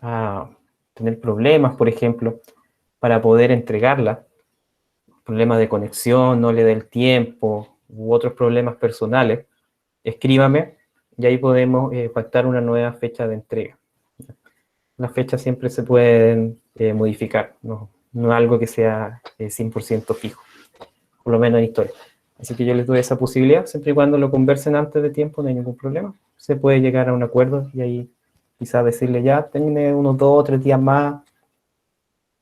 a tener problemas, por ejemplo, para poder entregarla, problemas de conexión, no le dé el tiempo, u otros problemas personales, escríbame y ahí podemos pactar una nueva fecha de entrega. Las fechas siempre se pueden modificar, no es algo que sea 100% fijo, por lo menos en historia. Así que yo les doy esa posibilidad, siempre y cuando lo conversen antes de tiempo, no hay ningún problema. Se puede llegar a un acuerdo y ahí quizás decirle ya, tiene unos 2 o 3 días más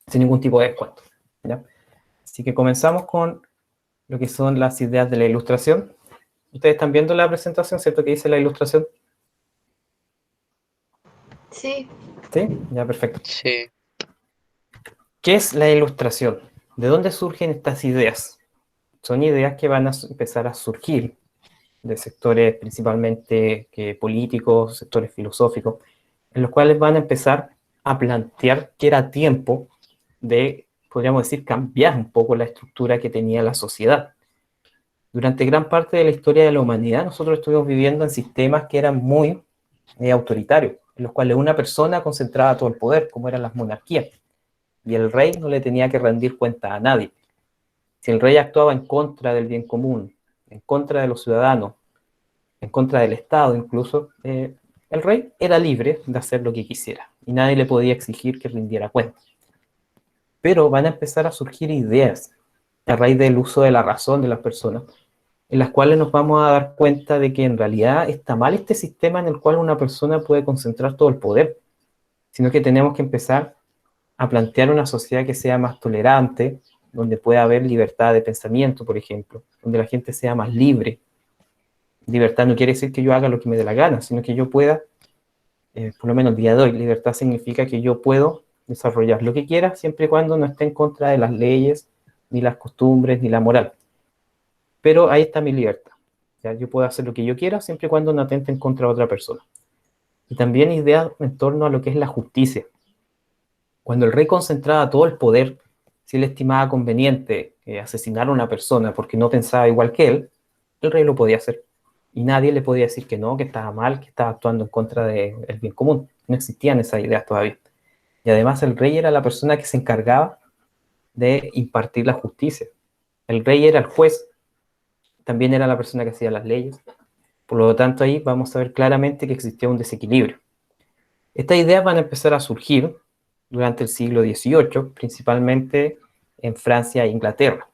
sin ningún tipo de descuento, ¿ya? Así que comenzamos con lo que son las ideas de la ilustración. Ustedes están viendo la presentación, ¿cierto? Que dice la ilustración. Sí. ¿Sí? Ya, perfecto. Sí. ¿Qué es la ilustración? ¿De dónde surgen estas ideas? Son ideas que van a empezar a surgir de sectores principalmente políticos, sectores filosóficos, en los cuales van a empezar a plantear que era tiempo de, podríamos decir, cambiar un poco la estructura que tenía la sociedad. Durante gran parte de la historia de la humanidad, nosotros estuvimos viviendo en sistemas que eran muy autoritarios, en los cuales una persona concentraba todo el poder, como eran las monarquías, y el rey no le tenía que rendir cuenta a nadie. Si el rey actuaba en contra del bien común, en contra de los ciudadanos, en contra del Estado incluso, el rey era libre de hacer lo que quisiera y nadie le podía exigir que rindiera cuentas. Pero van a empezar a surgir ideas a raíz del uso de la razón de las personas, en las cuales nos vamos a dar cuenta de que en realidad está mal este sistema en el cual una persona puede concentrar todo el poder, sino que tenemos que empezar a plantear una sociedad que sea más tolerante, donde pueda haber libertad de pensamiento, por ejemplo, donde la gente sea más libre. Libertad no quiere decir que yo haga lo que me dé la gana, sino que yo pueda, por lo menos el día de hoy, libertad significa que yo puedo desarrollar lo que quiera siempre y cuando no esté en contra de las leyes, ni las costumbres, ni la moral. Pero ahí está mi libertad. ¿Ya? Yo puedo hacer lo que yo quiera siempre y cuando no atente en contra de otra persona. Y también ideas en torno a lo que es la justicia. Cuando el rey concentraba todo el poder, si él estimaba conveniente asesinar a una persona porque no pensaba igual que él, el rey lo podía hacer. Y nadie le podía decir que no, que estaba mal, que estaba actuando en contra del bien común. No existían esas ideas todavía. Y además el rey era la persona que se encargaba de impartir la justicia. El rey era el juez, también era la persona que hacía las leyes. Por lo tanto, ahí vamos a ver claramente que existía un desequilibrio. Estas ideas van a empezar a surgir durante el siglo XVIII, principalmente en Francia e Inglaterra.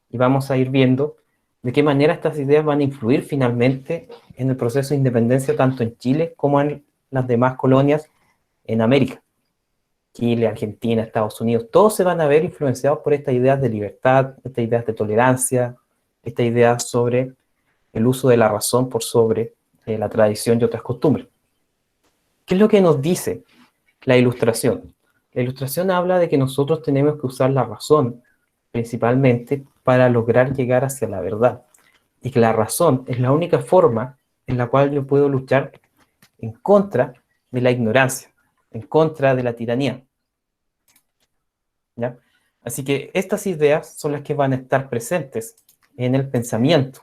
Y vamos a ir viendo de qué manera estas ideas van a influir finalmente en el proceso de independencia tanto en Chile como en las demás colonias en América. Chile, Argentina, Estados Unidos, todos se van a ver influenciados por estas ideas de libertad, estas ideas de tolerancia, estas ideas sobre el uso de la razón por sobre la tradición y otras costumbres. ¿Qué es lo que nos dice la ilustración? La ilustración habla de que nosotros tenemos que usar la razón principalmente para lograr llegar hacia la verdad. Y que la razón es la única forma en la cual yo puedo luchar en contra de la ignorancia, en contra de la tiranía. ¿Ya? Así que estas ideas son las que van a estar presentes en el pensamiento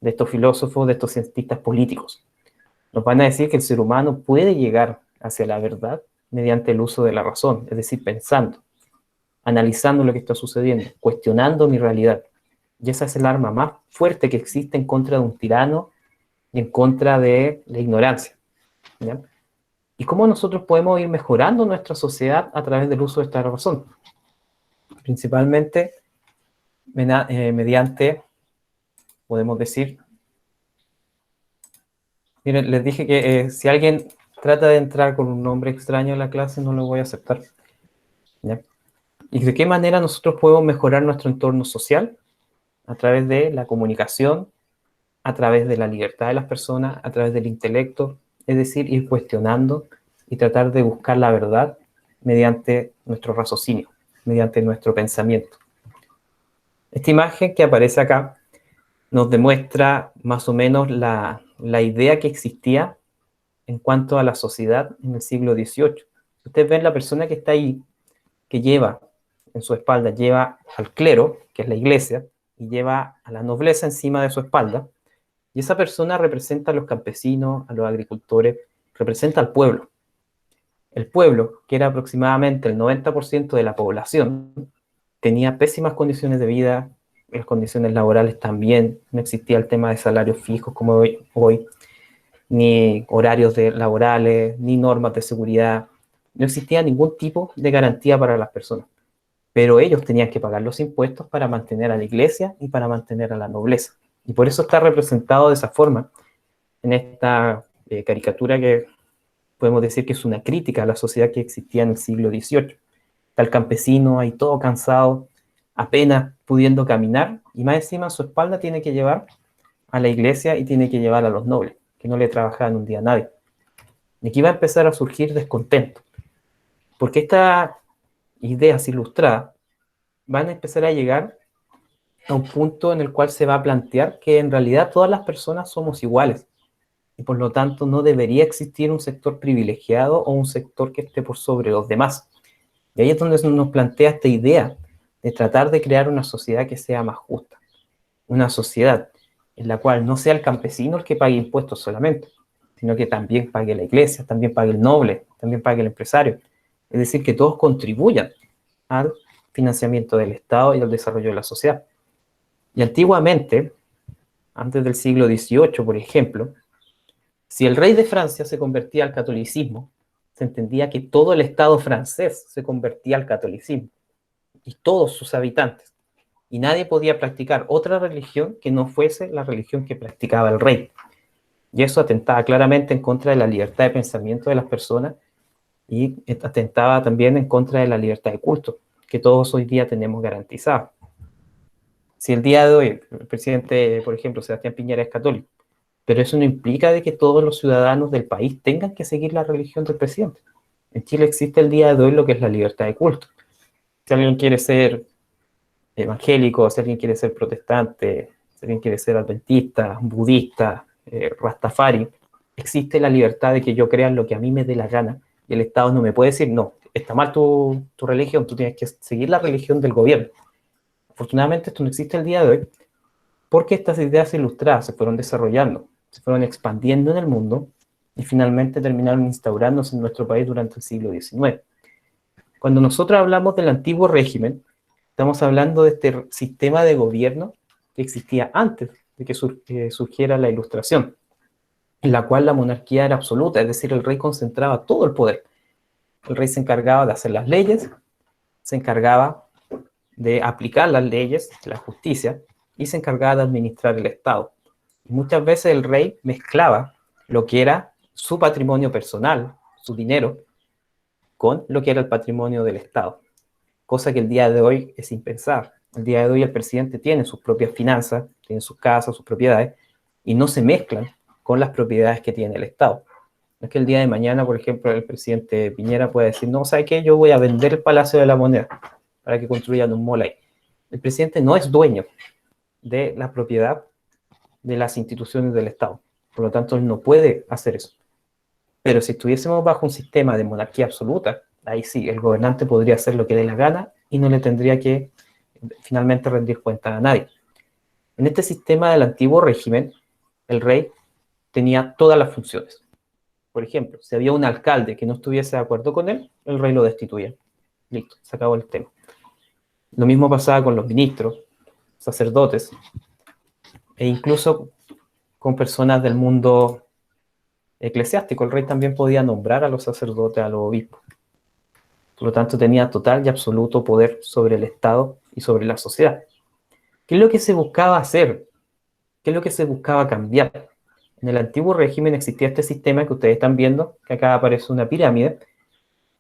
de estos filósofos, de estos cientistas políticos. Nos van a decir que el ser humano puede llegar hacia la verdad mediante el uso de la razón, es decir, pensando, analizando lo que está sucediendo, cuestionando mi realidad. Y esa es el arma más fuerte que existe en contra de un tirano y en contra de la ignorancia. ¿Ya? ¿Y cómo nosotros podemos ir mejorando nuestra sociedad a través del uso de esta razón? Principalmente mediante, podemos decir, miren, les dije que si alguien trata de entrar con un nombre extraño a la clase, no lo voy a aceptar. ¿Ya? ¿Y de qué manera nosotros podemos mejorar nuestro entorno social? A través de la comunicación, a través de la libertad de las personas, a través del intelecto, es decir, ir cuestionando y tratar de buscar la verdad mediante nuestro raciocinio, mediante nuestro pensamiento. Esta imagen que aparece acá nos demuestra más o menos la idea que existía en cuanto a la sociedad en el siglo XVIII. Ustedes ven la persona que está ahí, que lleva en su espalda, lleva al clero, que es la iglesia, y lleva a la nobleza encima de su espalda, y esa persona representa a los campesinos, a los agricultores, representa al pueblo. El pueblo, que era aproximadamente el 90% de la población, tenía pésimas condiciones de vida, las condiciones laborales también, no existía el tema de salarios fijos como hoy, ni horarios laborales, ni normas de seguridad, no existía ningún tipo de garantía para las personas. Pero ellos tenían que pagar los impuestos para mantener a la iglesia y para mantener a la nobleza. Y por eso está representado de esa forma en esta caricatura que podemos decir que es una crítica a la sociedad que existía en el siglo XVIII. Está el campesino ahí todo cansado, apenas pudiendo caminar, y más encima su espalda tiene que llevar a la iglesia y tiene que llevar a los nobles, que no le trabajaban un día a nadie. Y aquí va a empezar a surgir descontento, porque estas ideas ilustradas van a empezar a llegar a un punto en el cual se va a plantear que en realidad todas las personas somos iguales, y por lo tanto no debería existir un sector privilegiado o un sector que esté por sobre los demás. Y ahí es donde nos plantea esta idea de tratar de crear una sociedad que sea más justa, una sociedad en la cual no sea el campesino el que pague impuestos solamente, sino que también pague la iglesia, también pague el noble, también pague el empresario. Es decir, que todos contribuyan al financiamiento del Estado y al desarrollo de la sociedad. Y antiguamente, antes del siglo XVIII, por ejemplo, si el rey de Francia se convertía al catolicismo, se entendía que todo el Estado francés se convertía al catolicismo, y todos sus habitantes. Y nadie podía practicar otra religión que no fuese la religión que practicaba el rey. Y eso atentaba claramente en contra de la libertad de pensamiento de las personas y atentaba también en contra de la libertad de culto, que todos hoy día tenemos garantizada. Si el día de hoy el presidente, por ejemplo, Sebastián Piñera es católico, pero eso no implica de que todos los ciudadanos del país tengan que seguir la religión del presidente. En Chile existe el día de hoy lo que es la libertad de culto. Si alguien quiere ser evangélico, si alguien quiere ser protestante, si alguien quiere ser adventista, budista, rastafari, existe la libertad de que yo crea en lo que a mí me dé la gana, y el Estado no me puede decir, no, está mal tu religión, tú tienes que seguir la religión del gobierno. Afortunadamente esto no existe el día de hoy, porque estas ideas ilustradas se fueron desarrollando, se fueron expandiendo en el mundo, y finalmente terminaron instaurándose en nuestro país durante el siglo XIX. Cuando nosotros hablamos del antiguo régimen, estamos hablando de este sistema de gobierno que existía antes de que surgiera la Ilustración, en la cual la monarquía era absoluta, es decir, el rey concentraba todo el poder. El rey se encargaba de hacer las leyes, se encargaba de aplicar las leyes, la justicia, y se encargaba de administrar el Estado. Y muchas veces el rey mezclaba lo que era su patrimonio personal, su dinero, con lo que era el patrimonio del Estado, cosa que el día de hoy es impensable. El día de hoy el presidente tiene sus propias finanzas, tiene sus casas, sus propiedades, y no se mezclan con las propiedades que tiene el Estado. No es que el día de mañana, por ejemplo, el presidente Piñera pueda decir, no, ¿sabe qué? Yo voy a vender el Palacio de la Moneda para que construyan un mall ahí. El presidente no es dueño de la propiedad de las instituciones del Estado. Por lo tanto, él no puede hacer eso. Pero si estuviésemos bajo un sistema de monarquía absoluta, ahí sí, el gobernante podría hacer lo que le dé la gana y no le tendría que finalmente rendir cuenta a nadie. En este sistema del antiguo régimen, el rey tenía todas las funciones. Por ejemplo, si había un alcalde que no estuviese de acuerdo con él, el rey lo destituía. Listo, se acabó el tema. Lo mismo pasaba con los ministros, sacerdotes, e incluso con personas del mundo eclesiástico. El rey también podía nombrar a los sacerdotes, a los obispos. Por lo tanto, tenía total y absoluto poder sobre el Estado y sobre la sociedad. ¿Qué es lo que se buscaba hacer? ¿Qué es lo que se buscaba cambiar? En el antiguo régimen existía este sistema que ustedes están viendo, que acá aparece una pirámide,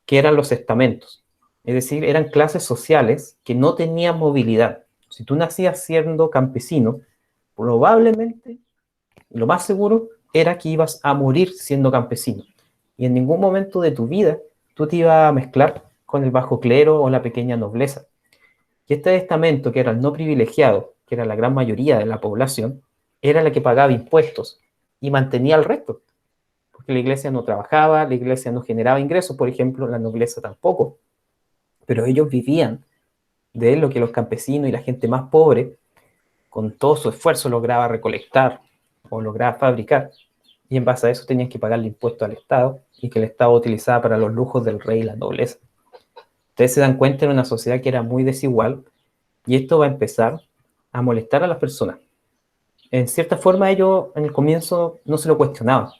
que eran los estamentos. Es decir, eran clases sociales que no tenían movilidad. Si tú nacías siendo campesino, probablemente, lo más seguro, era que ibas a morir siendo campesino. Y en ningún momento de tu vida tú te ibas a mezclar con el bajo clero o la pequeña nobleza. Y este estamento, que era el no privilegiado, que era la gran mayoría de la población, era la que pagaba impuestos y mantenía al resto. Porque la iglesia no trabajaba, la iglesia no generaba ingresos, por ejemplo, la nobleza tampoco. Pero ellos vivían de lo que los campesinos y la gente más pobre, con todo su esfuerzo, lograba recolectar o lograba fabricar. Y en base a eso tenían que pagarle impuestos al Estado y que el Estado utilizaba para los lujos del rey y la nobleza. Ustedes se dan cuenta en una sociedad que era muy desigual, y esto va a empezar a molestar a las personas. En cierta forma ellos en el comienzo no se lo cuestionaban,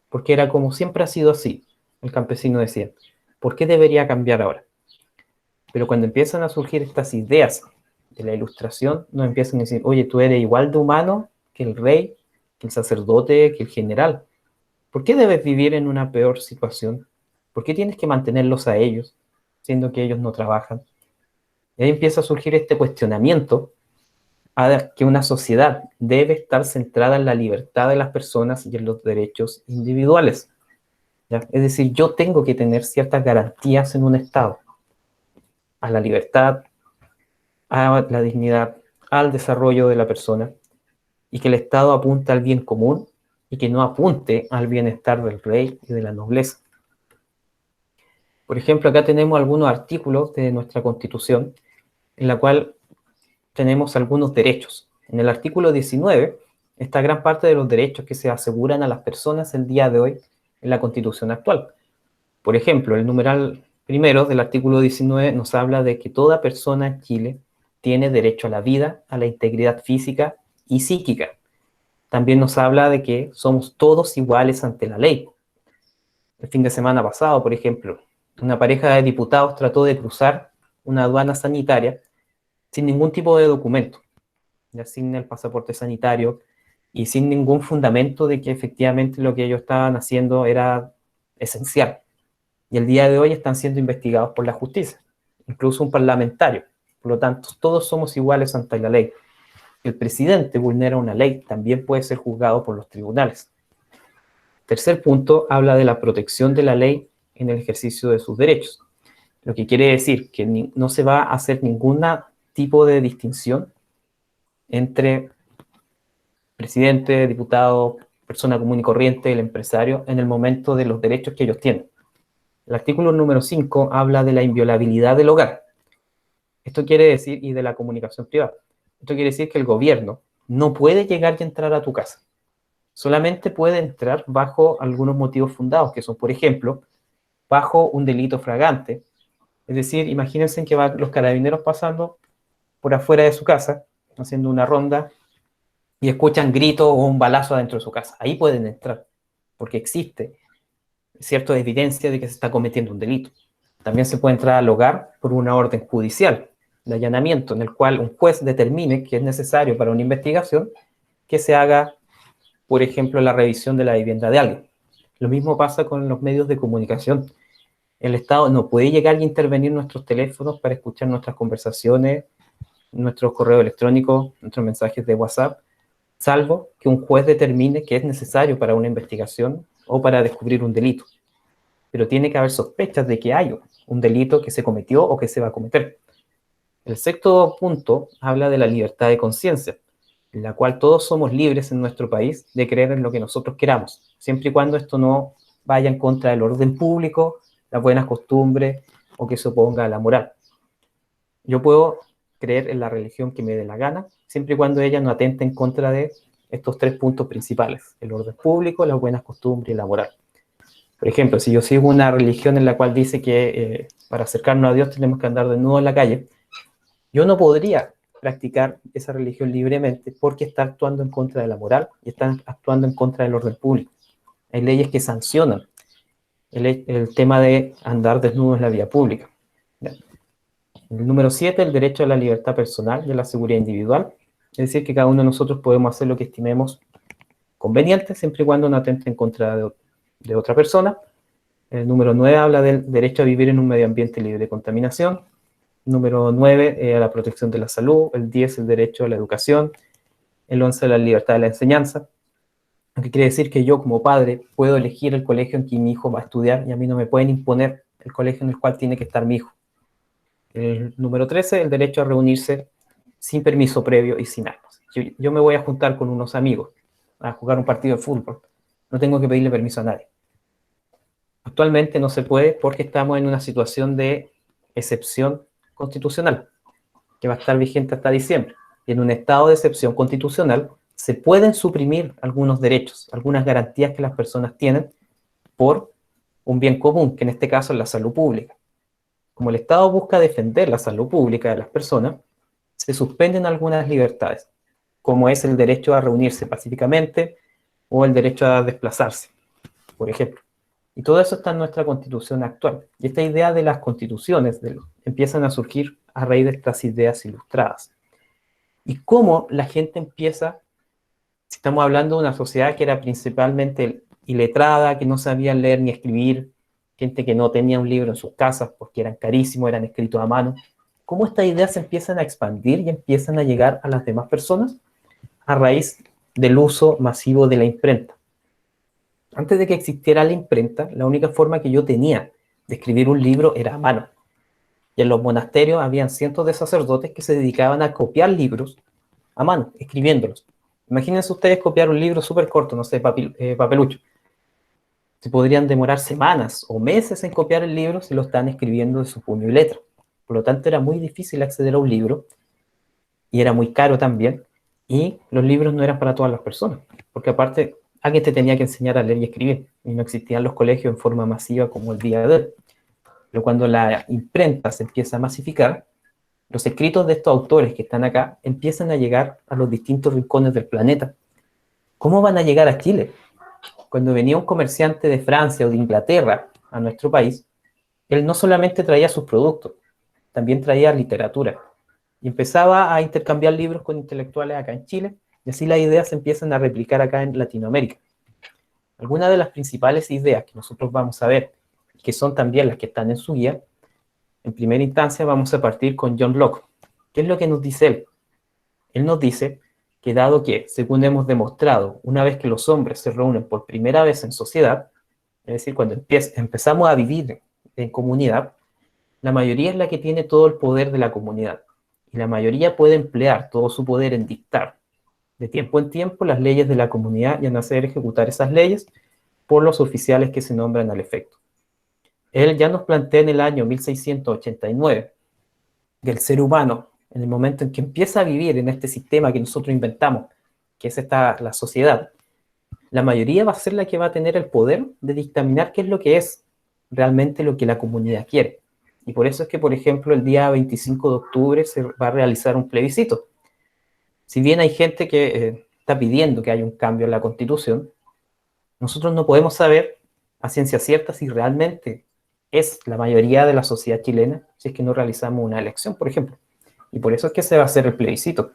porque era como siempre ha sido así. El campesino decía, ¿por qué debería cambiar ahora? Pero cuando empiezan a surgir estas ideas de la ilustración, nos empiezan a decir, oye, tú eres igual de humano que el rey, que el sacerdote, que el general. ¿Por qué debes vivir en una peor situación? ¿Por qué tienes que mantenerlos a ellos, siendo que ellos no trabajan? Y ahí empieza a surgir este cuestionamiento a que una sociedad debe estar centrada en la libertad de las personas y en los derechos individuales. ¿Ya? Es decir, yo tengo que tener ciertas garantías en un Estado, a la libertad, a la dignidad, al desarrollo de la persona, y que el Estado apunte al bien común y que no apunte al bienestar del rey y de la nobleza. Por ejemplo, acá tenemos algunos artículos de nuestra Constitución en la cual tenemos algunos derechos. En el artículo 19 está gran parte de los derechos que se aseguran a las personas el día de hoy en la Constitución actual. Por ejemplo, el numeral primero del artículo 19 nos habla de que toda persona en Chile tiene derecho a la vida, a la integridad física y psíquica. También nos habla de que somos todos iguales ante la ley. El fin de semana pasado, por ejemplo, una pareja de diputados trató de cruzar una aduana sanitaria sin ningún tipo de documento, ya sin el pasaporte sanitario y sin ningún fundamento de que efectivamente lo que ellos estaban haciendo era esencial. Y el día de hoy están siendo investigados por la justicia, incluso un parlamentario. Por lo tanto, todos somos iguales ante la ley. El presidente vulnera una ley, también puede ser juzgado por los tribunales. Tercer punto, habla de la protección de la ley en el ejercicio de sus derechos. Lo que quiere decir que no se va a hacer ningún tipo de distinción entre presidente, diputado, persona común y corriente, el empresario, en el momento de los derechos que ellos tienen. El artículo número 5 habla de la inviolabilidad del hogar. Esto quiere decir, y de la comunicación privada, esto quiere decir que el gobierno no puede llegar y entrar a tu casa. Solamente puede entrar bajo algunos motivos fundados, que son, por ejemplo, bajo un delito flagrante. Es decir, imagínense que van los carabineros pasando por afuera de su casa, haciendo una ronda, y escuchan gritos o un balazo adentro de su casa. Ahí pueden entrar, porque existe cierta evidencia de que se está cometiendo un delito. También se puede entrar al hogar por una orden judicial de allanamiento, en el cual un juez determine que es necesario para una investigación que se haga, por ejemplo, la revisión de la vivienda de alguien. Lo mismo pasa con los medios de comunicación. El Estado no puede llegar y intervenir nuestros teléfonos para escuchar nuestras conversaciones, nuestros correos electrónicos, nuestros mensajes de WhatsApp, salvo que un juez determine que es necesario para una investigación o para descubrir un delito. Pero tiene que haber sospechas de que hay un delito que se cometió o que se va a cometer. El sexto punto habla de la libertad de conciencia, en la cual todos somos libres en nuestro país de creer en lo que nosotros queramos, siempre y cuando esto no vaya en contra del orden público, las buenas costumbres o que se oponga a la moral. Yo puedo creer en la religión que me dé la gana, siempre y cuando ella no atente en contra de estos tres puntos principales: el orden público, las buenas costumbres y la moral. Por ejemplo, si yo sigo una religión en la cual dice que para acercarnos a Dios tenemos que andar desnudos en la calle, yo no podría practicar esa religión libremente porque está actuando en contra de la moral y está actuando en contra del orden público. Hay leyes que sancionan el tema de andar desnudo en la vía pública. ¿Ya? El número 7, el derecho a la libertad personal y a la seguridad individual. Es decir, que cada uno de nosotros podemos hacer lo que estimemos conveniente, siempre y cuando no atente en contra de otra persona. El número 9 habla del derecho a vivir en un medio ambiente libre de contaminación. Número 9, a la protección de la salud. El 10, el derecho a la educación. El 11, la libertad de la enseñanza. Lo que quiere decir que yo como padre puedo elegir el colegio en que mi hijo va a estudiar y a mí no me pueden imponer el colegio en el cual tiene que estar mi hijo. El número 13, el derecho a reunirse sin permiso previo y sin armas. Yo me voy a juntar con unos amigos a jugar un partido de fútbol. No tengo que pedirle permiso a nadie. Actualmente no se puede porque estamos en una situación de excepción constitucional que va a estar vigente hasta diciembre. Y en un estado de excepción constitucional se pueden suprimir algunos derechos, algunas garantías que las personas tienen por un bien común, que en este caso es la salud pública. Como el Estado busca defender la salud pública de las personas, se suspenden algunas libertades, como es el derecho a reunirse pacíficamente o el derecho a desplazarse, por ejemplo. Y todo eso está en nuestra Constitución actual. Y esta idea de las constituciones empiezan a surgir a raíz de estas ideas ilustradas. Y cómo la gente empieza, si estamos hablando de una sociedad que era principalmente iletrada, que no sabía leer ni escribir, gente que no tenía un libro en sus casas porque eran carísimos, eran escritos a mano, cómo estas ideas se empiezan a expandir y empiezan a llegar a las demás personas a raíz del uso masivo de la imprenta. Antes de que existiera la imprenta, la única forma que yo tenía de escribir un libro era a mano. Y en los monasterios habían cientos de sacerdotes que se dedicaban a copiar libros a mano, escribiéndolos. Imagínense ustedes copiar un libro súper corto, no sé, papelucho. Se podrían demorar semanas o meses en copiar el libro si lo están escribiendo de su puño y letra. Por lo tanto, era muy difícil acceder a un libro y era muy caro también. Y los libros no eran para todas las personas, porque aparte alguien te tenía que enseñar a leer y escribir, y no existían los colegios en forma masiva como el día de hoy. Pero cuando la imprenta se empieza a masificar, los escritos de estos autores que están acá empiezan a llegar a los distintos rincones del planeta. ¿Cómo van a llegar a Chile? Cuando venía un comerciante de Francia o de Inglaterra a nuestro país, él no solamente traía sus productos, también traía literatura. Y empezaba a intercambiar libros con intelectuales acá en Chile, y así las ideas se empiezan a replicar acá en Latinoamérica. Algunas de las principales ideas que nosotros vamos a ver, que son también las que están en su guía, en primera instancia vamos a partir con John Locke. ¿Qué es lo que nos dice él? Él nos dice que dado que, según hemos demostrado, una vez que los hombres se reúnen por primera vez en sociedad, es decir, cuando empezamos a vivir en comunidad, la mayoría es la que tiene todo el poder de la comunidad. Y la mayoría puede emplear todo su poder en dictar, de tiempo en tiempo, las leyes de la comunidad y en hacer ejecutar esas leyes por los oficiales que se nombran al efecto. Él ya nos plantea en el año 1689 que el ser humano, en el momento en que empieza a vivir en este sistema que nosotros inventamos, que es la sociedad, la mayoría va a ser la que va a tener el poder de dictaminar qué es lo que es realmente lo que la comunidad quiere. Y por eso es que, por ejemplo, el día 25 de octubre se va a realizar un plebiscito. Si bien hay gente que está pidiendo que haya un cambio en la Constitución, nosotros no podemos saber a ciencia cierta si realmente es la mayoría de la sociedad chilena si es que no realizamos una elección, por ejemplo. Y por eso es que se va a hacer el plebiscito,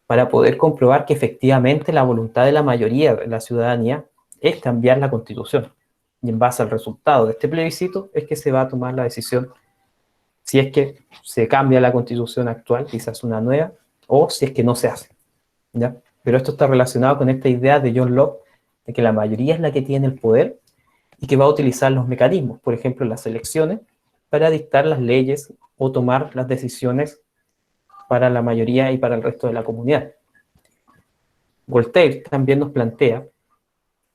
para poder comprobar que efectivamente la voluntad de la mayoría de la ciudadanía es cambiar la Constitución. Y en base al resultado de este plebiscito es que se va a tomar la decisión si es que se cambia la Constitución actual, quizás una nueva, o si es que no se hace, ¿ya? Pero esto está relacionado con esta idea de John Locke, de que la mayoría es la que tiene el poder y que va a utilizar los mecanismos, por ejemplo, las elecciones, para dictar las leyes o tomar las decisiones para la mayoría y para el resto de la comunidad. Voltaire también nos plantea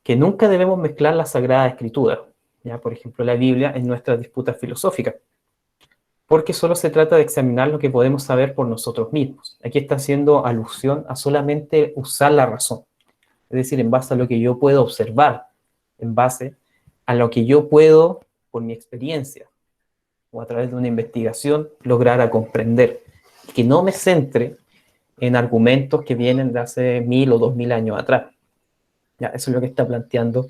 que nunca debemos mezclar la Sagrada Escritura, ¿ya? Por ejemplo, la Biblia, en nuestras disputas filosóficas, porque solo se trata de examinar lo que podemos saber por nosotros mismos. Aquí está haciendo alusión a solamente usar la razón, es decir, en base a lo que yo puedo observar, en base a lo que yo puedo, por mi experiencia, o a través de una investigación, lograr a comprender. Que no me centre en argumentos que vienen de hace 1000 o 2000 años atrás. Ya, eso es lo que está planteando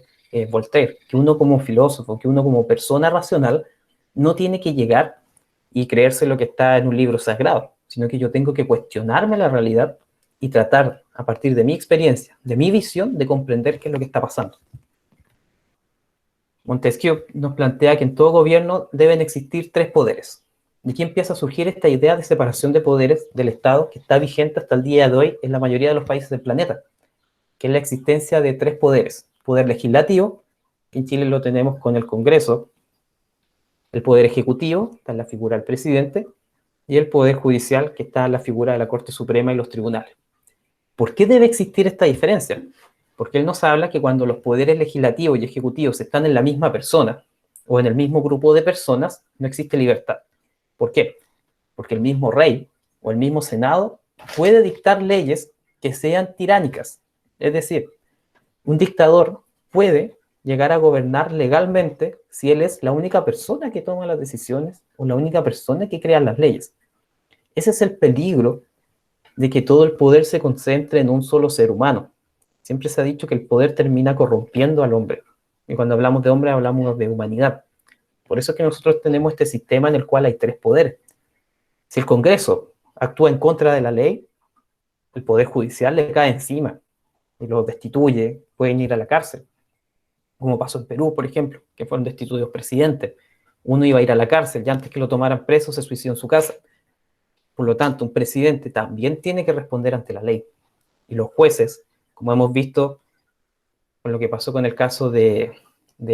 Voltaire, que uno como filósofo, que uno como persona racional, no tiene que llegar y creerse lo que está en un libro sagrado, sino que yo tengo que cuestionarme la realidad y tratar, a partir de mi experiencia, de mi visión, de comprender qué es lo que está pasando. Montesquieu nos plantea que en todo gobierno deben existir tres poderes. De aquí empieza a surgir esta idea de separación de poderes del Estado que está vigente hasta el día de hoy en la mayoría de los países del planeta, que es la existencia de tres poderes. Poder legislativo, que en Chile lo tenemos con el Congreso, el poder ejecutivo, está en la figura del presidente, y el poder judicial, que está en la figura de la Corte Suprema y los tribunales. ¿Por qué debe existir esta diferencia? Porque él nos habla que cuando los poderes legislativos y ejecutivos están en la misma persona o en el mismo grupo de personas, no existe libertad. ¿Por qué? Porque el mismo rey o el mismo senado puede dictar leyes que sean tiránicas. Es decir, un dictador puede llegar a gobernar legalmente si él es la única persona que toma las decisiones o la única persona que crea las leyes. Ese es el peligro de que todo el poder se concentre en un solo ser humano. Siempre se ha dicho que el poder termina corrompiendo al hombre. Y cuando hablamos de hombre, hablamos de humanidad. Por eso es que nosotros tenemos este sistema en el cual hay tres poderes. Si el Congreso actúa en contra de la ley, el Poder Judicial le cae encima y los destituye, pueden ir a la cárcel. Como pasó en Perú, por ejemplo, que fueron destituidos presidentes. Uno iba a ir a la cárcel y antes que lo tomaran preso se suicidó en su casa. Por lo tanto, un presidente también tiene que responder ante la ley. Y los jueces, como hemos visto con lo que pasó con el caso de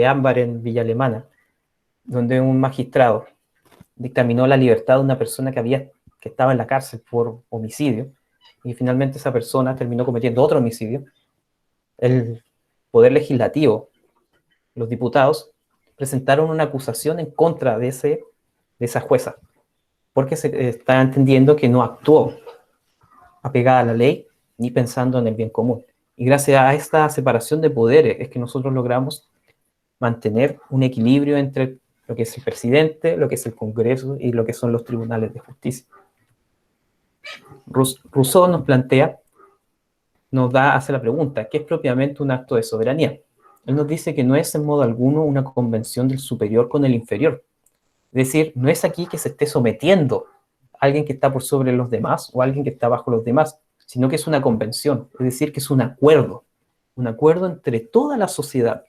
Ámbar en Villa Alemana, donde un magistrado dictaminó la libertad de una persona que estaba en la cárcel por homicidio, y finalmente esa persona terminó cometiendo otro homicidio. El Poder Legislativo, los diputados, presentaron una acusación en contra de esa jueza, porque se está entendiendo que no actuó apegada a la ley ni pensando en el bien común. Y gracias a esta separación de poderes es que nosotros logramos mantener un equilibrio entre lo que es el presidente, lo que es el Congreso y lo que son los tribunales de justicia. Rousseau nos hace la pregunta, ¿qué es propiamente un acto de soberanía? Él nos dice que no es en modo alguno una convención del superior con el inferior. Es decir, no es aquí que se esté sometiendo a alguien que está por sobre los demás o a alguien que está bajo los demás, sino que es una convención, es decir, que es un acuerdo entre toda la sociedad.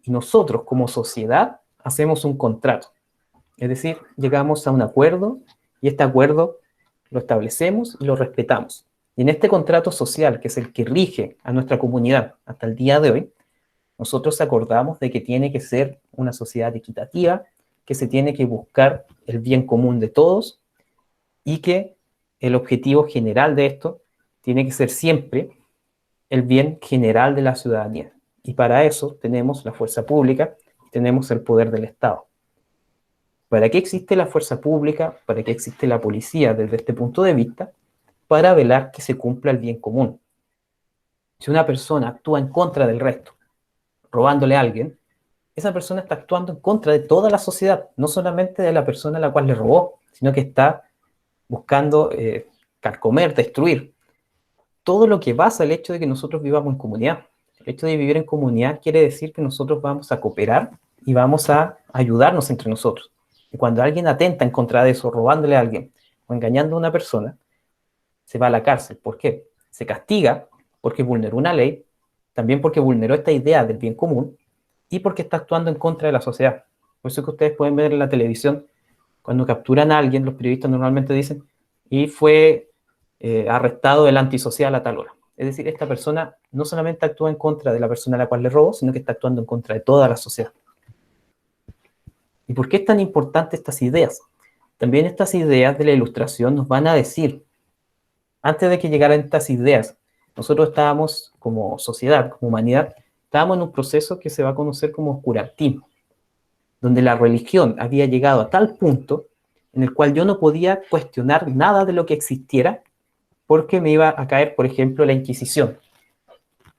Y nosotros como sociedad hacemos un contrato. Es decir, llegamos a un acuerdo y este acuerdo lo establecemos y lo respetamos. Y en este contrato social, que es el que rige a nuestra comunidad hasta el día de hoy, nosotros acordamos de que tiene que ser una sociedad equitativa, que se tiene que buscar el bien común de todos y que el objetivo general de esto tiene que ser siempre el bien general de la ciudadanía. Y para eso tenemos la fuerza pública, tenemos el poder del Estado. ¿Para qué existe la fuerza pública? ¿Para qué existe la policía desde este punto de vista? Para velar que se cumpla el bien común. Si una persona actúa en contra del resto, robándole a alguien, esa persona está actuando en contra de toda la sociedad, no solamente de la persona a la cual le robó, sino que está buscando carcomer, destruir. Todo lo que basa el hecho de que nosotros vivamos en comunidad. El hecho de vivir en comunidad quiere decir que nosotros vamos a cooperar y vamos a ayudarnos entre nosotros. Y cuando alguien atenta en contra de eso, robándole a alguien o engañando a una persona, se va a la cárcel. ¿Por qué? Se castiga porque vulneró una ley, también porque vulneró esta idea del bien común y porque está actuando en contra de la sociedad. Por eso que ustedes pueden ver en la televisión, cuando capturan a alguien, los periodistas normalmente dicen, y fue arrestado el antisocial a tal hora. Es decir, esta persona no solamente actúa en contra de la persona a la cual le robó, sino que está actuando en contra de toda la sociedad. ¿Y por qué es tan importante estas ideas? También estas ideas de la Ilustración nos van a decir, antes de que llegaran estas ideas, nosotros estábamos como sociedad, como humanidad, estábamos en un proceso que se va a conocer como oscurantismo, donde la religión había llegado a tal punto en el cual yo no podía cuestionar nada de lo que existiera porque me iba a caer, por ejemplo, la Inquisición.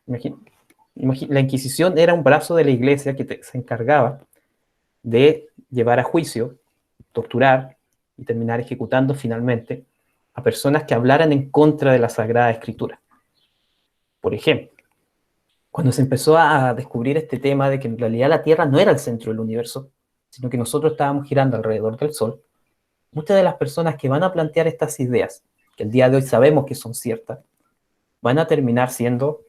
La Inquisición era un brazo de la iglesia que se encargaba de llevar a juicio, torturar y terminar ejecutando finalmente a personas que hablaran en contra de la Sagrada Escritura. Por ejemplo, cuando se empezó a descubrir este tema de que en realidad la Tierra no era el centro del universo, sino que nosotros estábamos girando alrededor del Sol, muchas de las personas que van a plantear estas ideas, que el día de hoy sabemos que son ciertas, van a terminar siendo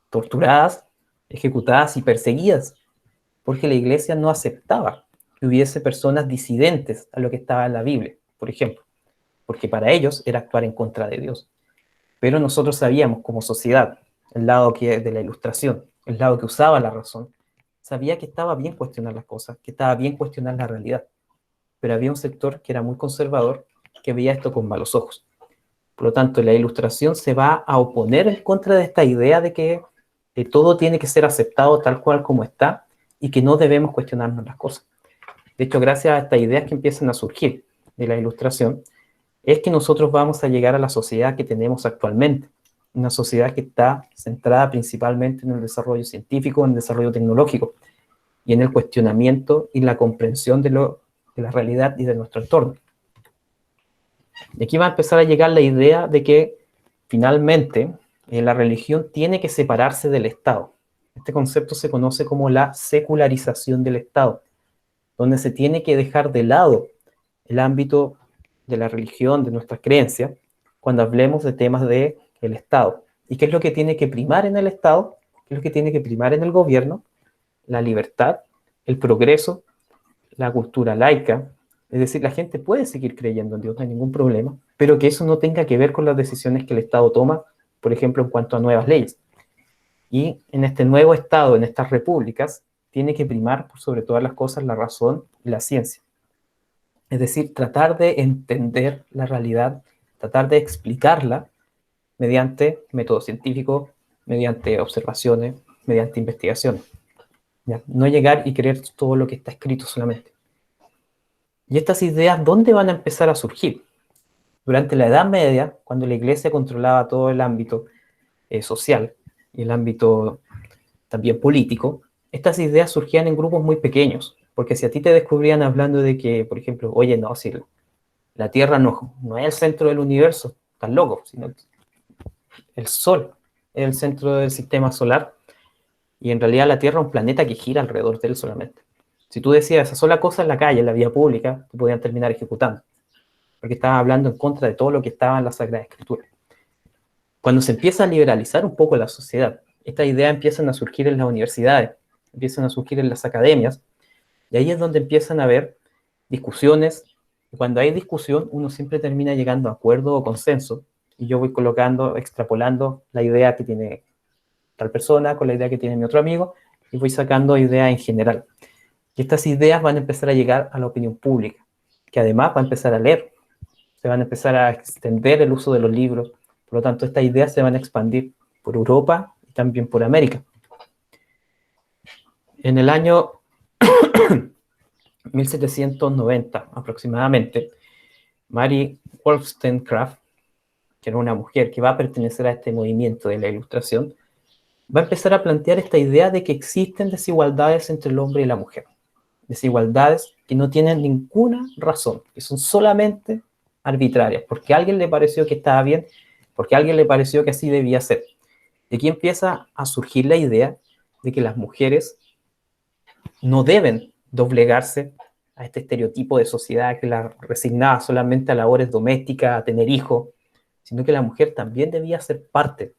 torturadas, ejecutadas y perseguidas, porque la iglesia no aceptaba que hubiese personas disidentes a lo que estaba en la Biblia, por ejemplo, porque para ellos era actuar en contra de Dios. Pero nosotros sabíamos como sociedad, el lado de la Ilustración, el lado que usaba la razón, sabía que estaba bien cuestionar las cosas, que estaba bien cuestionar la realidad, pero había un sector que era muy conservador, que veía esto con malos ojos. Por lo tanto, la Ilustración se va a oponer en contra de esta idea de que todo tiene que ser aceptado tal cual como está y que no debemos cuestionarnos las cosas. De hecho, gracias a estas ideas que empiezan a surgir de la Ilustración, es que nosotros vamos a llegar a la sociedad que tenemos actualmente, una sociedad que está centrada principalmente en el desarrollo científico, en el desarrollo tecnológico, y en el cuestionamiento y la comprensión de la realidad y de nuestro entorno. Y aquí va a empezar a llegar la idea de que finalmente la religión tiene que separarse del Estado. Este concepto se conoce como la secularización del Estado, donde se tiene que dejar de lado el ámbito de la religión, de nuestras creencias, cuando hablemos de temas del Estado. ¿Y qué es lo que tiene que primar en el Estado? ¿Qué es lo que tiene que primar en el gobierno? La libertad, el progreso, la cultura laica. Es decir, la gente puede seguir creyendo en Dios, no hay ningún problema, pero que eso no tenga que ver con las decisiones que el Estado toma, por ejemplo, en cuanto a nuevas leyes. Y en este nuevo Estado, en estas repúblicas, tiene que primar por sobre todas las cosas la razón y la ciencia. Es decir, tratar de entender la realidad, tratar de explicarla mediante métodos científicos, mediante observaciones, mediante investigaciones. ¿Ya? No llegar y creer todo lo que está escrito solamente. ¿Y estas ideas dónde van a empezar a surgir? Durante la Edad Media, cuando la Iglesia controlaba todo el ámbito social y el ámbito también político, estas ideas surgían en grupos muy pequeños, porque si a ti te descubrían hablando de que, por ejemplo, oye, no, si la Tierra no es el centro del universo, estás loco, sino el Sol es el centro del sistema solar, y en realidad la Tierra es un planeta que gira alrededor de él solamente. Si tú decías esa sola cosa en la calle, en la vía pública, te podían terminar ejecutando, porque estabas hablando en contra de todo lo que estaba en la Sagrada Escritura. Cuando se empieza a liberalizar un poco la sociedad, estas ideas empiezan a surgir en las universidades, empiezan a surgir en las academias, y ahí es donde empiezan a haber discusiones, y cuando hay discusión, uno siempre termina llegando a acuerdo o consenso, y yo voy colocando, extrapolando la idea que tiene tal persona con la idea que tiene mi otro amigo, y voy sacando ideas en general. Y estas ideas van a empezar a llegar a la opinión pública, que además va a empezar a leer, se van a empezar a extender el uso de los libros, por lo tanto estas ideas se van a expandir por Europa y también por América. En el año 1790 aproximadamente, Mary Wollstonecraft, que era una mujer que va a pertenecer a este movimiento de la Ilustración, va a empezar a plantear esta idea de que existen desigualdades entre el hombre y la mujer. Desigualdades que no tienen ninguna razón, que son solamente arbitrarias, porque a alguien le pareció que estaba bien, porque a alguien le pareció que así debía ser. Y aquí empieza a surgir la idea de que las mujeres no deben doblegarse a este estereotipo de sociedad que la resignaba solamente a labores domésticas, a tener hijos, sino que la mujer también debía ser parte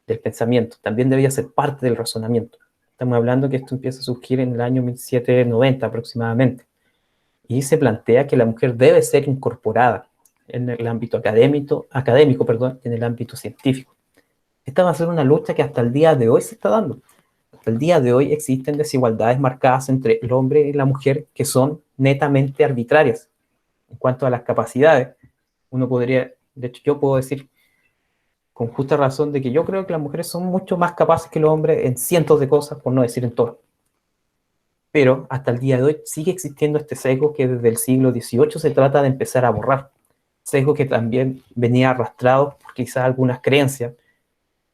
del pensamiento, también debía ser parte del razonamiento. Estamos hablando que esto empieza a surgir en el año 1790 aproximadamente. Y se plantea que la mujer debe ser incorporada en el ámbito académico, en el ámbito científico. Esta va a ser una lucha que hasta el día de hoy se está dando. Hasta el día de hoy existen desigualdades marcadas entre el hombre y la mujer que son netamente arbitrarias. En cuanto a las capacidades, uno podría, de hecho yo puedo decir con justa razón de que yo creo que las mujeres son mucho más capaces que los hombres en cientos de cosas, por no decir en todas. Pero hasta el día de hoy sigue existiendo este sesgo que desde el siglo XVIII se trata de empezar a borrar. Sesgo que también venía arrastrado por quizás algunas creencias,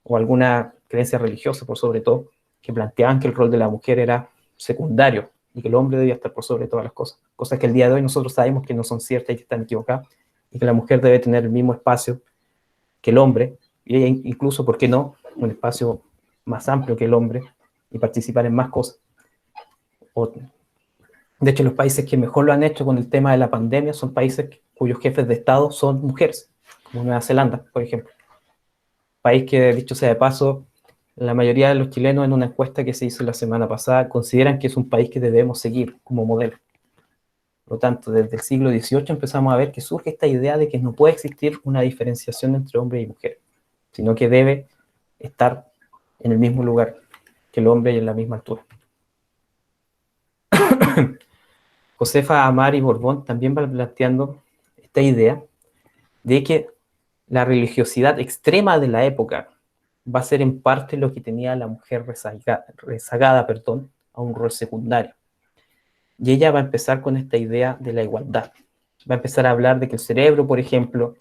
o alguna creencia religiosa por sobre todo, que planteaban que el rol de la mujer era secundario y que el hombre debía estar por sobre todas las cosas. Cosas que el día de hoy nosotros sabemos que no son ciertas y que están equivocadas, y que la mujer debe tener el mismo espacio que el hombre, y incluso, ¿por qué no?, un espacio más amplio que el hombre y participar en más cosas. De hecho, los países que mejor lo han hecho con el tema de la pandemia son países cuyos jefes de Estado son mujeres, como Nueva Zelanda, por ejemplo. País que, dicho sea de paso, la mayoría de los chilenos en una encuesta que se hizo la semana pasada consideran que es un país que debemos seguir como modelo. Por lo tanto, desde el siglo XVIII empezamos a ver que surge esta idea de que no puede existir una diferenciación entre hombre y mujer, sino que debe estar en el mismo lugar que el hombre y en la misma altura. Josefa Amari Borbón también va planteando esta idea de que la religiosidad extrema de la época va a ser en parte lo que tenía la mujer rezagada a un rol secundario. Y ella va a empezar con esta idea de la igualdad. Va a empezar a hablar de que el cerebro, por ejemplo,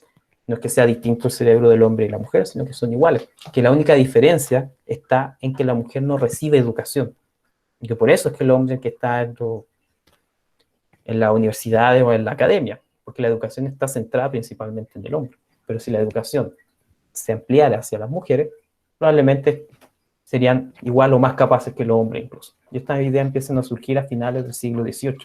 no es que sea distinto el cerebro del hombre y la mujer, sino que son iguales. Que la única diferencia está en que la mujer no recibe educación. Y que por eso es que el hombre que está en las universidades o en la academia, porque la educación está centrada principalmente en el hombre. Pero si la educación se ampliara hacia las mujeres, probablemente serían igual o más capaces que los hombres incluso. Y estas ideas empiezan a surgir a finales del siglo XVIII.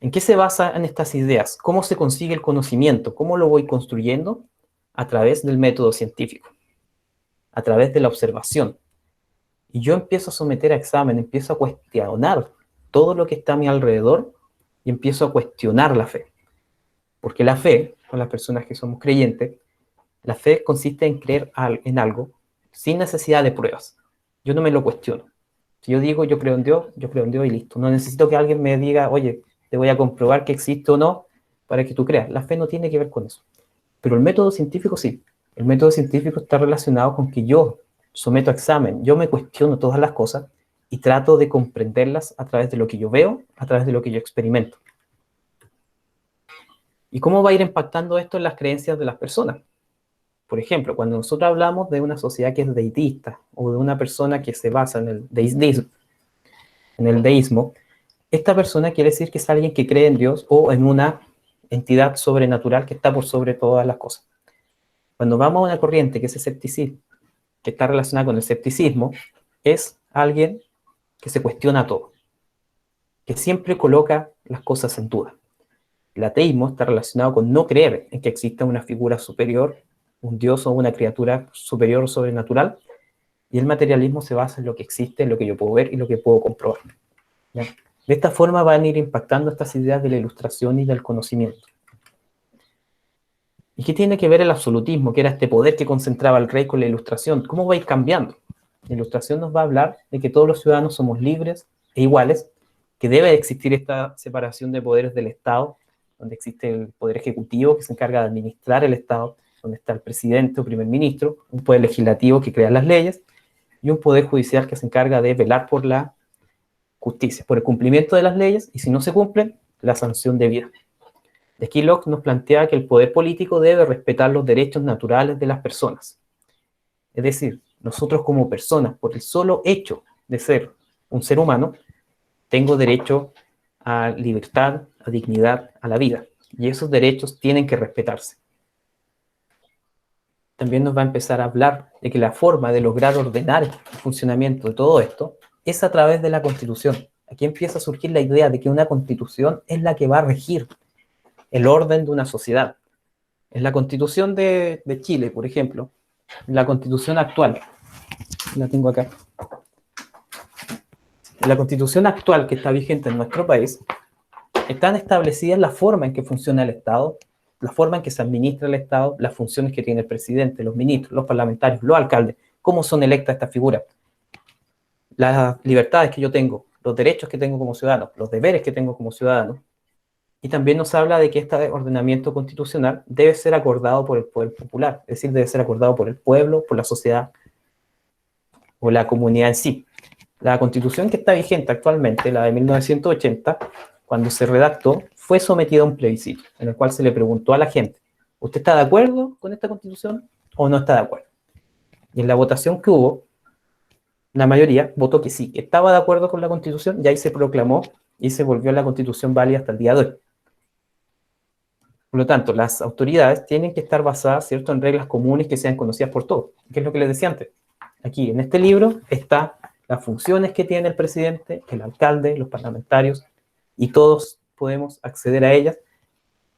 ¿En qué se basan estas ideas? ¿Cómo se consigue el conocimiento? ¿Cómo lo voy construyendo? A través del método científico, a través de la observación. Y yo empiezo a someter a examen, empiezo a cuestionar todo lo que está a mi alrededor y empiezo a cuestionar la fe. Porque la fe, con las personas que somos creyentes, la fe consiste en creer en algo sin necesidad de pruebas. Yo no me lo cuestiono. Si yo digo yo creo en Dios y listo. No necesito que alguien me diga, oye, te voy a comprobar que existe o no para que tú creas. La fe no tiene que ver con eso. Pero el método científico sí. El método científico está relacionado con que yo someto a examen, yo me cuestiono todas las cosas y trato de comprenderlas a través de lo que yo veo, a través de lo que yo experimento. ¿Y cómo va a ir impactando esto en las creencias de las personas? Por ejemplo, cuando nosotros hablamos de una sociedad que es deísta o de una persona que se basa en el deísmo, esta persona quiere decir que es alguien que cree en Dios o en una entidad sobrenatural que está por sobre todas las cosas. Cuando vamos a una corriente que es escepticismo, que está relacionada con el escepticismo, es alguien que se cuestiona todo, que siempre coloca las cosas en duda. El ateísmo está relacionado con no creer en que exista una figura superior, un dios o una criatura superior o sobrenatural, y el materialismo se basa en lo que existe, en lo que yo puedo ver y lo que puedo comprobar. ¿Ya? De esta forma van a ir impactando estas ideas de la ilustración y del conocimiento. ¿Y qué tiene que ver el absolutismo, que era este poder que concentraba el rey, con la ilustración? ¿Cómo va a ir cambiando? La ilustración nos va a hablar de que todos los ciudadanos somos libres e iguales, que debe existir esta separación de poderes del Estado, donde existe el poder ejecutivo que se encarga de administrar el Estado, donde está el presidente o primer ministro, un poder legislativo que crea las leyes, y un poder judicial que se encarga de velar por la justicia, por el cumplimiento de las leyes, y si no se cumplen, la sanción debida. De aquí Locke nos plantea que el poder político debe respetar los derechos naturales de las personas. Es decir, nosotros como personas, por el solo hecho de ser un ser humano, tengo derecho a libertad, a dignidad, a la vida. Y esos derechos tienen que respetarse. También nos va a empezar a hablar de que la forma de lograr ordenar el funcionamiento de todo esto es a través de la Constitución. Aquí empieza a surgir la idea de que una Constitución es la que va a regir el orden de una sociedad. En la Constitución de Chile, por ejemplo, en la Constitución actual, la tengo acá, en la Constitución actual que está vigente en nuestro país, están establecidas la forma en que funciona el Estado, la forma en que se administra el Estado, las funciones que tiene el presidente, los ministros, los parlamentarios, los alcaldes, cómo son electas estas figuras, las libertades que yo tengo, los derechos que tengo como ciudadano, los deberes que tengo como ciudadano. Y también nos habla de que este ordenamiento constitucional debe ser acordado por el poder popular, es decir, debe ser acordado por el pueblo, por la sociedad o la comunidad en sí. La Constitución que está vigente actualmente, la de 1980, cuando se redactó, fue sometida a un plebiscito, en el cual se le preguntó a la gente, ¿usted está de acuerdo con esta Constitución o no está de acuerdo? Y en la votación que hubo, la mayoría votó que sí, que estaba de acuerdo con la Constitución, y ahí se proclamó y se volvió la Constitución válida hasta el día de hoy. Por lo tanto, las autoridades tienen que estar basadas, ¿cierto?, en reglas comunes que sean conocidas por todos. ¿Qué es lo que les decía antes? Aquí, en este libro, están las funciones que tiene el presidente, el alcalde, los parlamentarios, y todos podemos acceder a ellas.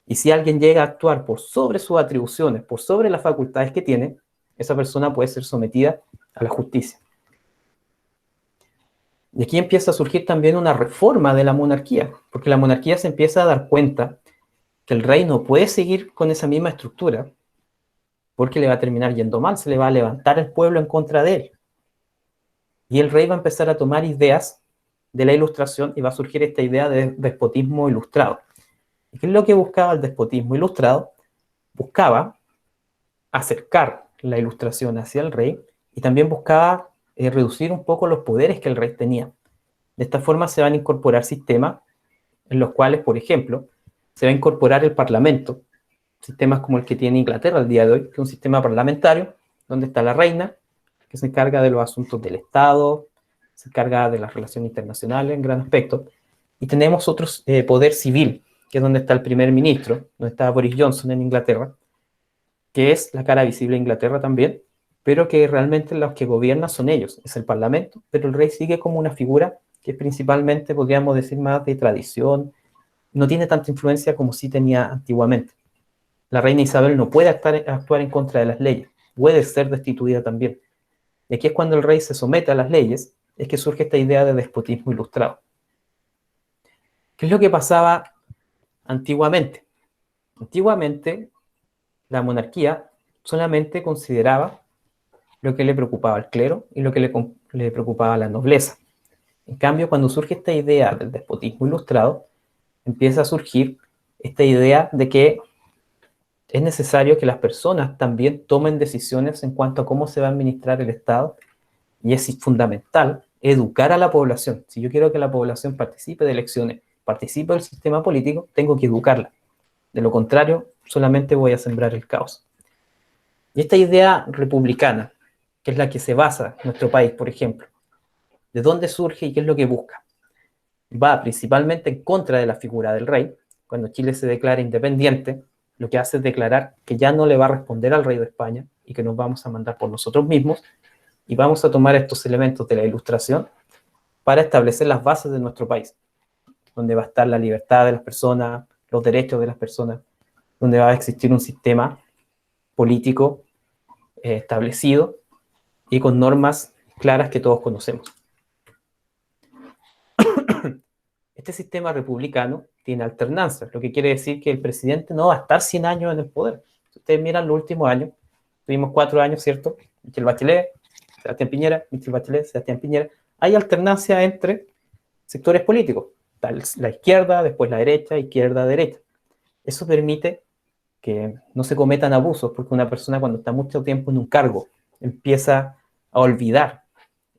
Y si alguien llega a actuar por sobre sus atribuciones, por sobre las facultades que tiene, esa persona puede ser sometida a la justicia. Y aquí empieza a surgir también una reforma de la monarquía, porque la monarquía se empieza a dar cuenta que el rey no puede seguir con esa misma estructura, porque le va a terminar yendo mal, se le va a levantar el pueblo en contra de él. Y el rey va a empezar a tomar ideas de la ilustración y va a surgir esta idea de despotismo ilustrado. ¿Y qué es lo que buscaba el despotismo ilustrado? Buscaba acercar la ilustración hacia el rey y también buscaba reducir un poco los poderes que el rey tenía. De esta forma se van a incorporar sistemas en los cuales, por ejemplo, se va a incorporar el parlamento, sistemas como el que tiene Inglaterra al día de hoy, que es un sistema parlamentario, donde está la reina, que se encarga de los asuntos del Estado, se encarga de las relaciones internacionales en gran aspecto, y tenemos otro poder civil, que es donde está el primer ministro, donde está Boris Johnson en Inglaterra, que es la cara visible de Inglaterra también, pero que realmente los que gobiernan son ellos, es el Parlamento, pero el rey sigue como una figura que principalmente, podríamos decir, más de tradición, no tiene tanta influencia como sí tenía antiguamente. La reina Isabel no puede actuar en contra de las leyes, puede ser destituida también. Y aquí es cuando el rey se somete a las leyes, es que surge esta idea de despotismo ilustrado. ¿Qué es lo que pasaba antiguamente? Antiguamente, la monarquía solamente consideraba lo que le preocupaba al clero y lo que le preocupaba a la nobleza. En cambio, cuando surge esta idea del despotismo ilustrado, empieza a surgir esta idea de que es necesario que las personas también tomen decisiones en cuanto a cómo se va a administrar el Estado, y es fundamental educar a la población. Si yo quiero que la población participe de elecciones, participe del sistema político, tengo que educarla. De lo contrario, solamente voy a sembrar el caos. Y esta idea republicana, que es la que se basa en nuestro país, por ejemplo, ¿de dónde surge y qué es lo que busca? Va principalmente en contra de la figura del rey. Cuando Chile se declara independiente, lo que hace es declarar que ya no le va a responder al rey de España y que nos vamos a mandar por nosotros mismos, y vamos a tomar estos elementos de la Ilustración para establecer las bases de nuestro país, donde va a estar la libertad de las personas, los derechos de las personas, donde va a existir un sistema político establecido y con normas claras que todos conocemos. Este sistema republicano tiene alternancia, lo que quiere decir que el presidente no va a estar 100 años en el poder. Si ustedes miran los últimos años, tuvimos 4 años, ¿cierto? Michelle Bachelet, Sebastián Piñera, Michelle Bachelet, Sebastián Piñera. Hay alternancia entre sectores políticos, la izquierda, después la derecha, izquierda, derecha. Eso permite que no se cometan abusos, porque una persona cuando está mucho tiempo en un cargo empieza a olvidar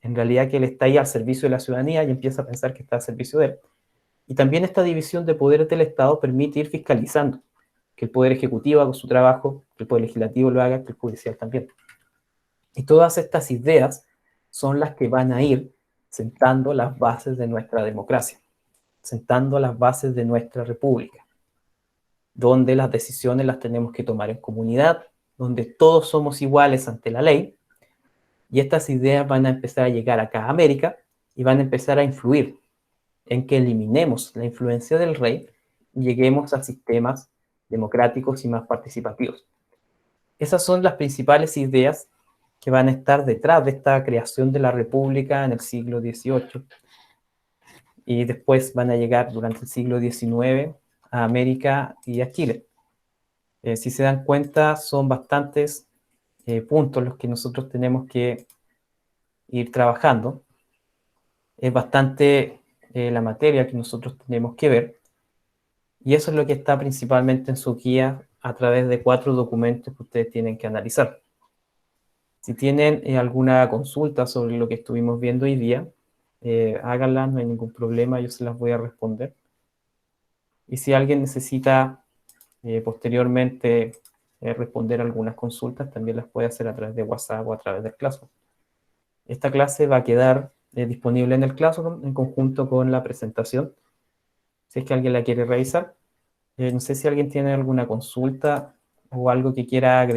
en realidad que él está ahí al servicio de la ciudadanía y empieza a pensar que está al servicio de él. Y también esta división de poderes del Estado permite ir fiscalizando, que el Poder Ejecutivo haga su trabajo, que el Poder Legislativo lo haga, que el Judicial también. Y todas estas ideas son las que van a ir sentando las bases de nuestra democracia, sentando las bases de nuestra república, donde las decisiones las tenemos que tomar en comunidad, donde todos somos iguales ante la ley, y estas ideas van a empezar a llegar acá a América y van a empezar a influir en que eliminemos la influencia del rey y lleguemos a sistemas democráticos y más participativos. Esas son las principales ideas que van a estar detrás de esta creación de la República en el siglo XVIII, y después van a llegar durante el siglo XIX a América y a Chile. Si se dan cuenta, son bastantes puntos los que nosotros tenemos que ir trabajando. Es bastante la materia que nosotros tenemos que ver, y eso es lo que está principalmente en su guía a través de 4 documentos que ustedes tienen que analizar. Si tienen alguna consulta sobre lo que estuvimos viendo hoy día, háganla, no hay ningún problema, yo se las voy a responder. Y si alguien necesita posteriormente responder algunas consultas, también las puede hacer a través de WhatsApp o a través del Classroom. Esta clase va a quedar disponible en el Classroom en conjunto con la presentación, si es que alguien la quiere revisar. No sé si alguien tiene alguna consulta o algo que quiera agregar.